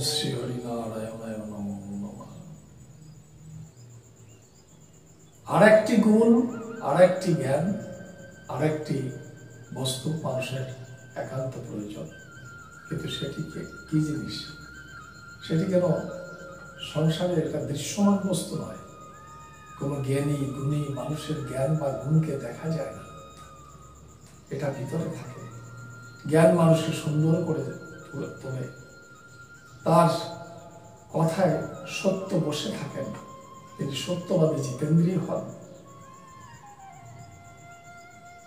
শ্রী হরিনারায়ণায় নমঃ নমঃ। আরেকটি গুণ, আরেকটি জ্ঞান, আরেকটি বস্তু মানুষের একান্ত প্রয়োজন, কিন্তু সেটিকে কি জিনিস? সেটি কেন সংসারে একটা দৃশ্যমান বস্তু নয়। কোনো জ্ঞানী গুণী মানুষের জ্ঞান বা গুণকে দেখা যায় না, এটা ভিতরে থাকে। জ্ঞান মানুষকে সুন্দর করে তোলে, তার কথায় সত্য বসে থাকেন, তিনি সত্যবাদী জিতেন্দ্রী হন,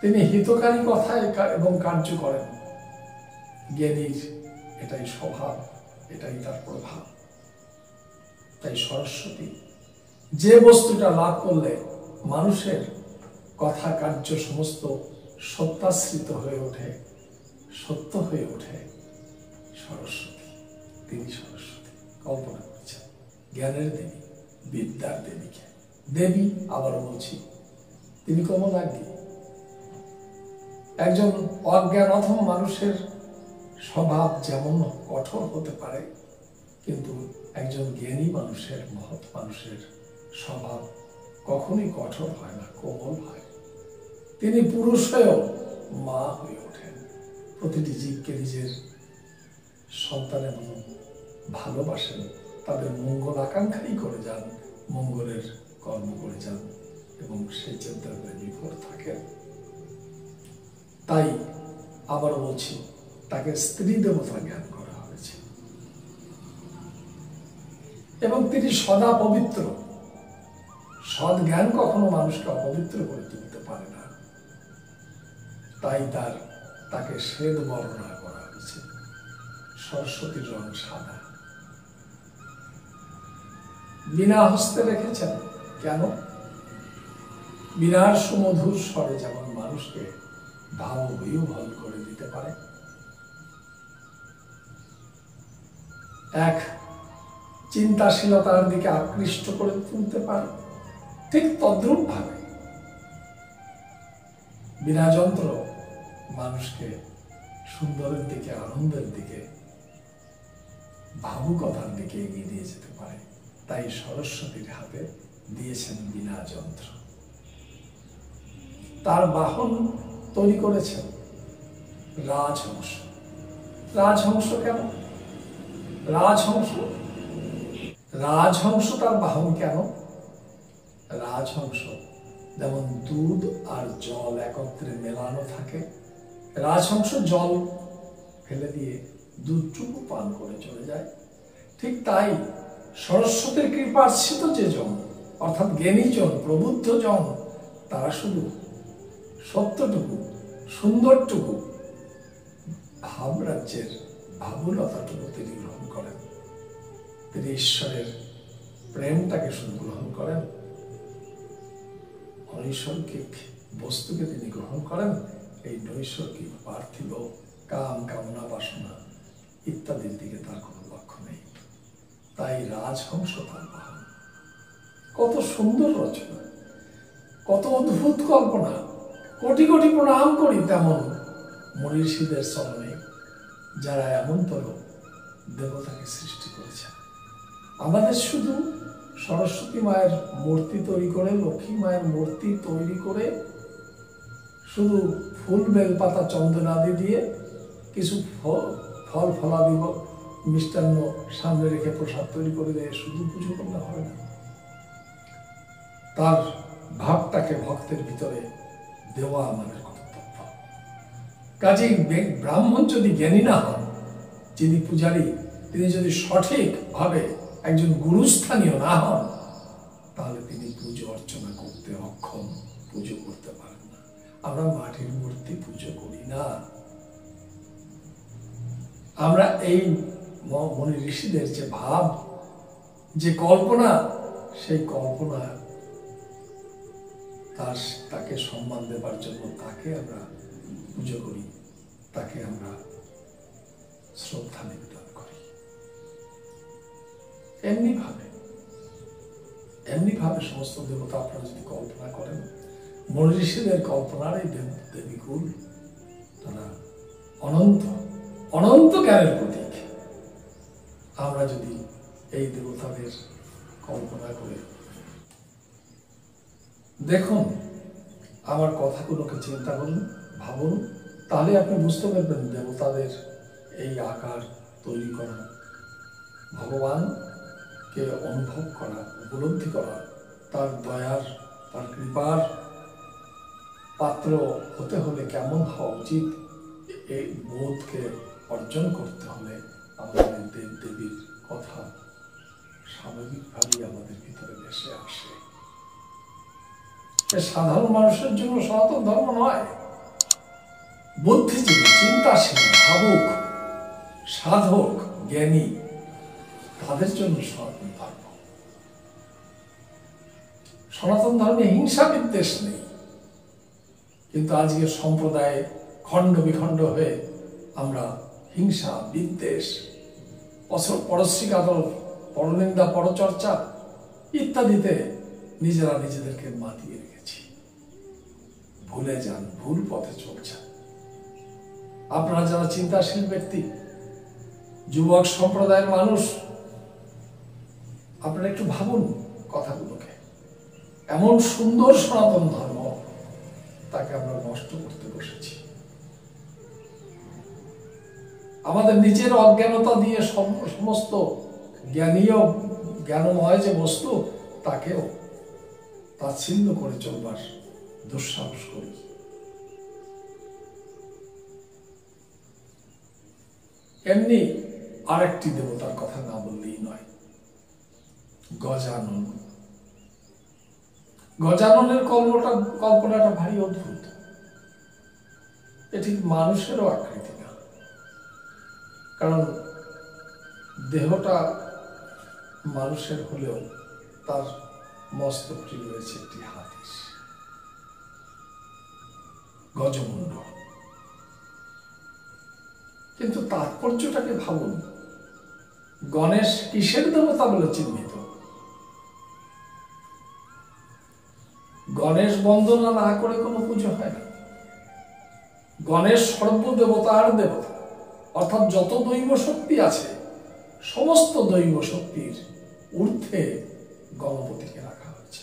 তিনি হিতকারী কথায় এবং কার্য করেন। জ্ঞানীর এটাই স্বভাব, এটাই তার প্রভাব। তাই সরস্বতী যে বস্তুটা লাভ করলে মানুষের কথা কার্য সমস্ত সত্যাশ্রিত হয়ে ওঠে, সত্য হয়ে ওঠে, সরস্বতী, তিনি সরস্বতী। কল্পনা করছেন জ্ঞানের দেবী, বিদ্যার দেবীকে। দেবী, আবারও বলছি, তিনি কমলাঙ্গী। একজন অজ্ঞানথম মানুষের স্বভাব যেমন কঠোর হতে পারে, কিন্তু একজন জ্ঞানী মানুষের, মহৎ মানুষের স্বভাব কখনোই কঠোর হয় না, কোমল হয়। তিনি পুরুষ হয়েও মা হয়ে ওঠেন। প্রতিটি জীবকে নিজের সন্তানের মতো ভালোবাসেন, তাদের মঙ্গল আকাঙ্ক্ষাই করে যান, মঙ্গলের কর্ম করে যান এবং সেই চিন্তায় বিভোর থাকেন। তাই আবার বলছি, তাকে স্ত্রী দেবতা জ্ঞান করা হয়েছে এবং তিনি সদা পবিত্র। সৎ জ্ঞান কখনো মানুষকে অপবিত্র করে তুলতে পারে না, তাই তাকে শ্বেত বর্ণনা করা হয়েছে। সরস্বতীর রং সাদা, বীণা হস্তে রেখেছেন। কেন? বীণার সুমধুর স্বরে যেমন মানুষকে ভাববিহ্বল করে দিতে পারে, এক চিন্তাশীলতার দিকে আকৃষ্ট করে তুলতে পারে, ঠিক তদ্রূপ ভাবে বীণা যন্ত্র মানুষকে সুন্দরের দিকে, আনন্দের দিকে, ভাবুকতার দিকে এগিয়ে দিয়ে যেতে পারে। তাই সরস্বতীর হাতে দিয়েছেন বীণা যন্ত্র। তার বাহন তৈরি করেছেন রাজহংস। রাজহংস কেন? রাজহংস তার বাহন কেন? রাজহংস যেমন দুধ আর জল একত্রে মেলানো থাকে, রাজহংস জল ফেলে দিয়ে দুধটুকু পান করে চলে যায়। ঠিক তাই সরস্বতীর কৃপার্চিত যে জন, অর্থাৎ জ্ঞানীজন, প্রবুদ্ধ জন, তারা শুধু সত্যটুকু, সুন্দরটুকু, ভাবরাজ্যের ভাবুলতাটুকু তিনি গ্রহণ করেন। তিনি ঈশ্বরের প্রেমটাকে শুধু গ্রহণ করেন, নৈসর্গিক বস্তুকে তিনি গ্রহণ করেন। এই নৈসর্গিক পার্থিব কাম, কামনা, বাসনা ইত্যাদির দিকে তার কোনো লক্ষ্য নেই। তাই রাজহংস তার বাহন। কত সুন্দর রচনা, কত অদ্ভুত কল্পনা। কোটি কোটি প্রণাম করি তেমন মনীষীদের চরণে, যারা এমনতর দেবতাকে সৃষ্টি করেছেন। আমাদের শুধু সরস্বতী মায়ের মূর্তি তৈরি করে, লক্ষ্মী মায়ের মূর্তি তৈরি করে, শুধু ফুল, বেলপাতা, চন্দনাদি দিয়ে কিছু ফল ফলাদি, মিষ্টান্ন সামনে রেখে প্রসাদ তৈরি করে দিয়ে শুধু পুজো করলে হবে না। তার ভাবটাকে ভক্তের ভিতরে দেওয়া আমাদের কর্তব্য। কাজেই ব্রাহ্মণ যদি জ্ঞানী না হন, যিনি পূজারী, তিনি যদি সঠিকভাবে একজন গুরুস্থানীয় না হন, তাহলে তিনি পুজো অর্চনা করতে অক্ষম, পুজো করতে পারেন না। আমরা মাটির মূর্তি পুজো করি না। আমরা এই মনি ঋষিদের যে ভাব, যে কল্পনা, সেই কল্পনা তাকে সম্মান দেবার জন্য তাকে আমরা পুজো করি, তাকে আমরা শ্রদ্ধা নিবেদন করি। এমনি ভাবে সমস্ত দেবতা আপনারা যদি কল্পনা করেন, মনি ঋষিদের কল্পনার এই দেবীকুল, তারা অনন্ত অনন্ত জ্ঞানের প্রতীক। আমরা যদি এই দেবতাদের কল্পনা করে দেখুন, আমার কথাগুলোকে চিন্তা করুন, ভাবুন, তাহলে আপনি বুঝতে পারবেন দেবতাদের এই আকার তৈরি করা, ভগবানকে অনুভব করা, উপলব্ধি করা, তার দয়ার, তার কৃপার পাত্র হতে হলে কেমন হওয়া উচিত, এই বোধকে অর্জন করতে হলে আমাদের দেব দেবীর কথা স্বাভাবিকভাবেই আমাদের ভিতরে ভেসে আসে। সাধারণ মানুষের জন্য সনাতন ধর্ম নয়, বুদ্ধিজীবী, চিন্তাশীল, ভাবুক, সাধক, জ্ঞানী, তাদের জন্য সনাতন ধর্ম। সনাতন ধর্মে হিংসা বিদ্বেষ নেই, কিন্তু আজকের সম্প্রদায়ে খণ্ড বিখণ্ড হয়ে আমরা হিংসা, বিদ্বেষ, পরশ্রী আদর, পরনিন্দা, পরচর্চা ইত্যাদিতে নিজেরা নিজেদেরকে মাতিয়ে রেখেছি। ভুলে যান, ভুল পথে চলছেন। আপনারা যারা চিন্তাশীল ব্যক্তি, যুবক সম্প্রদায়ের মানুষ, আপনারা একটু ভাবুন কথাগুলোকে। এমন সুন্দর সনাতন ধর্ম, তাকে আমরা নষ্ট করতে বসেছি। আমাদের নিজের অজ্ঞানতা দিয়ে সমস্ত জ্ঞানীয়, জ্ঞানময় যে বস্তু, তাকেও তাচ্ছিল্য করে চলবার দুঃসাহস করি। এমনি আরেকটি দেবতার কথা না বললেই নয়, গজানন। গজাননের কল্পনাটা ভারী অদ্ভুত। এটি মানুষেরও আকৃতি না, কারণ দেহটা মানুষের হলেও তার মস্তকটি রয়েছে একটি হাতির, গজমুণ্ড। কিন্তু তাৎপর্যটাকে ভাবুন, গণেশ কিসের দেবতা বলে চিহ্নিত? গণেশ বন্দনা না করে কোনো পুজো হয় না। গণেশ সর্বদেবতার দেবতা, অর্থাৎ যত দৈব শক্তি আছে সমস্ত দৈব শক্তির ঊর্ধ্বে গণপতিকে রাখা হয়েছে।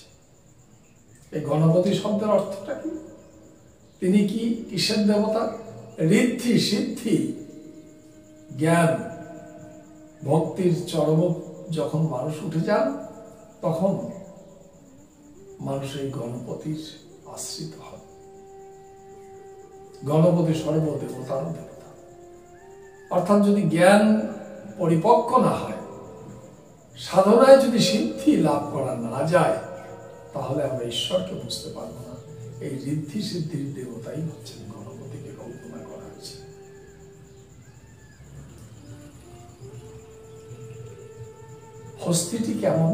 এই গণপতি শব্দের অর্থটা কি? তিনি কি কিসের দেবতা? ঋদ্ধি, সিদ্ধি, জ্ঞান, ভক্তির চরম যখন মানুষ উঠে যান, তখন মানুষ এই গণপতির আশ্রিত হন। গণপতি সর্বদেবতার দেবতা। অর্থাৎ যদি জ্ঞান পরিপক্ক না হয়, সাধনায় যদি সিদ্ধি লাভ করা না যায়, তাহলে আমরা ঈশ্বরকে বুঝতে পারবো না। এই ঋদ্ধি সিদ্ধির দেবতাই হচ্ছেন গণপতিকে কল্পনা করা হয়েছে। হস্তিটি কেমন?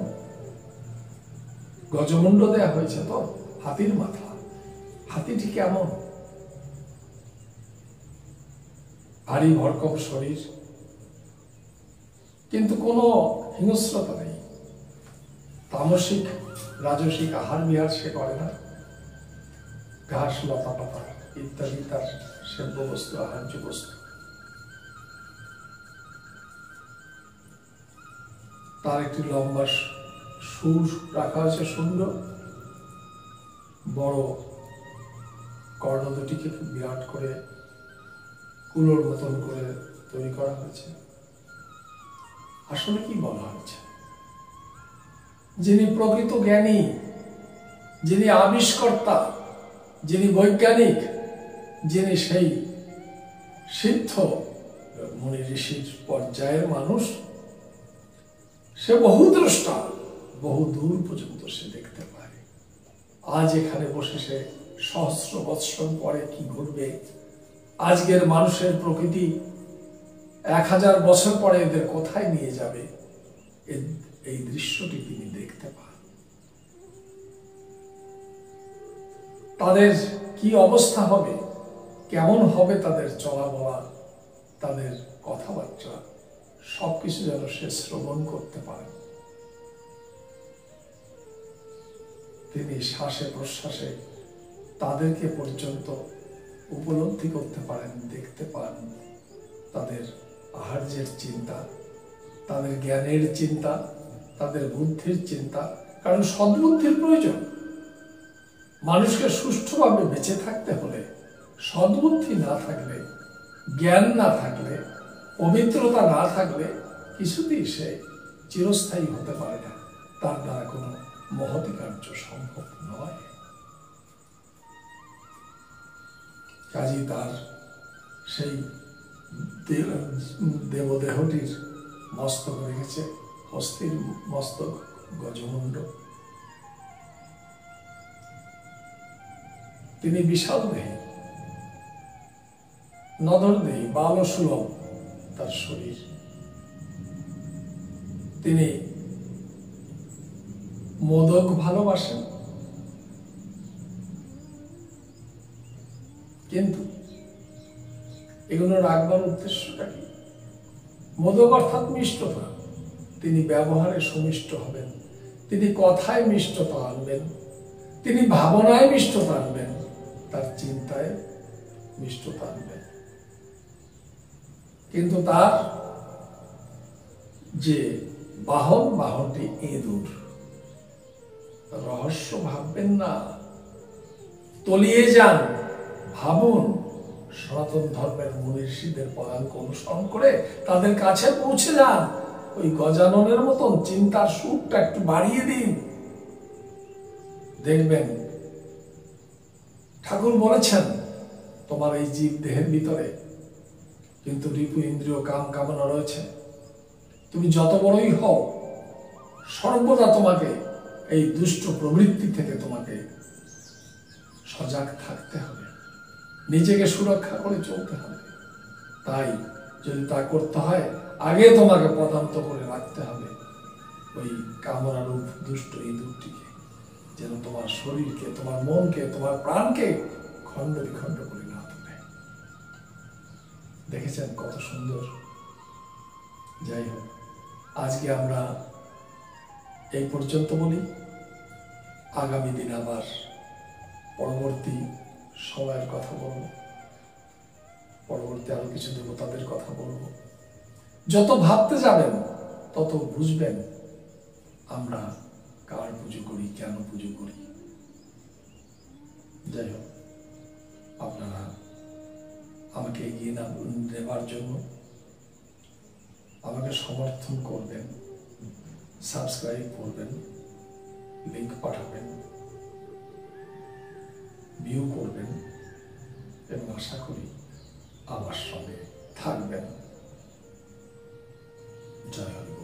গজমুণ্ড দেয়া হয়েছে তো, হাতির মাথা। হাতিটি কেমন? ভারী ভরকম শরীর, কিন্তু কোনো হিংস্রতা নেই। তামসিক রাজসিক আহার বিহার সে করে না। ঘাস, লতা পাতা ইত্যাদি তার সেব্য বস্তু, আহার্য বস্তু। তার একটি লম্বা সুর রাখা হয়েছে, সুন্দর বড় কর্ণ দুটিকে বিরাট করে কুলোর মতন করে তৈরি করা হয়েছে। আসলে কি বলা হয়েছে? যিনি প্রকৃত জ্ঞানী, যিনি আবিষ্কর্তা, যিনি বৈজ্ঞানিক, যিনি সেই সিদ্ধ মুনি ঋষির পর্যায়ের মানুষ, সে বহু দ্রষ্টা, বহু দূর পর্যন্ত সে দেখতে পায়। আজ এখানে বসে সে সহস্র বৎসর পরে কি ঘটবে, আজকের মানুষের প্রকৃতি 1000 বছর পরে এদের কোথায় নিয়ে যাবে, এই দৃশ্যটি তিনি দেখতে পান। তাদের কি অবস্থা হবে, কেমন হবে তাদের চলাবলা, তাদের কথাবার্তা, সবকিছু যেন সে শ্রবণ করতে পারে। তিনি শ্বাসে প্রশ্বাসে তাদেরকে পর্যন্ত উপলব্ধি করতে পারেন, দেখতে পান। তাদের আহার্যের চিন্তা, তাদের জ্ঞানের চিন্তা, তাদের বুদ্ধির চিন্তা, কারণ সদ্বুদ্ধির প্রয়োজন। মানুষকে সুষ্ঠুভাবে বেঁচে থাকতে হলে সদ্বুদ্ধি না থাকলে, জ্ঞান না থাকলে, পবিত্রতা না থাকলে কিছুতেই সে চিরস্থায়ী হতে পারে না। তার দ্বারা কোনো মহৎ কার্য সম্ভব নয়। কাজী তার সেই দেবদেহটির মস্তক রেখেছে হস্তির মস্তক, গজমুণ্ড। তিনি বিশাল দেহী, নধর দেহী, বালসুলভ তার শরীর। তিনি মোদক ভালোবাসেন, কিন্তু এগুলো রাখবার উদ্দেশ্যটা কি? মোদক অর্থাৎ মিষ্টতা। তিনি ব্যবহারে সুমিষ্ট হবেন, তিনি কথায় মিষ্টতা আনবেন, তিনি ভাবনায় মিষ্টতা আনবেন, তার চিন্তায় মিষ্টতা আনবেন। কিন্তু তার যে বাহনটি ইঁদুর। রহস্য ভাববেন না, তলিয়ে যান, ভাবুন। সনাতন ধর্মের মুনি ঋষিদের পদাঙ্ক অনুসরণ করে তাদের কাছে পৌঁছে যান। ওই গজাননের মতন চিন্তার সুরটা একটু বাড়িয়ে দিন, দেখবেন ঠাকুর বলেছেন তোমার এই জীব দেহের ভিতরে কিন্তু রিপু ইন্দ্রিয় কাম কামনা রয়েছে। তুমি যত বড়ই হও, সর্বদা তোমাকে এই দুষ্ট প্রবৃত্তি থেকে তোমাকে সজাগ থাকতে হবে, নিজেকে সুরক্ষা করে চলতে হবে। তাই যদি তা করতে হয়, আগে তোমাকে পদান্ত করে রাখতে হবে ওই কামনারূপ দুষ্ট ইঁদুরটিকে, যেন তোমার শরীরকে, তোমার মনকে, তোমার প্রাণকে খণ্ড বিখণ্ড করে না তোলে। দেখেছেন কত সুন্দর। যাই হোক, আজকে আমরা এই পর্যন্ত বলি। আগামী দিন আবার পরবর্তী সময়ের কথা বলবো, পরবর্তী আরো কিছু দেবতাদের কথা বলবো। যত ভাবতে যাবেন তত বুঝবেন আমরা কার পুজো করি, কেন পুজো করি। যাই হোক, আপনারা আমাকে এগিয়ে নেবার জন্য আমাকে সমর্থন করবেন, সাবস্ক্রাইব করবেন, লিঙ্ক পাঠাবেন, ভিউ করবেন এবং আশা করি আমার সঙ্গে থাকবেন। জয় হরি।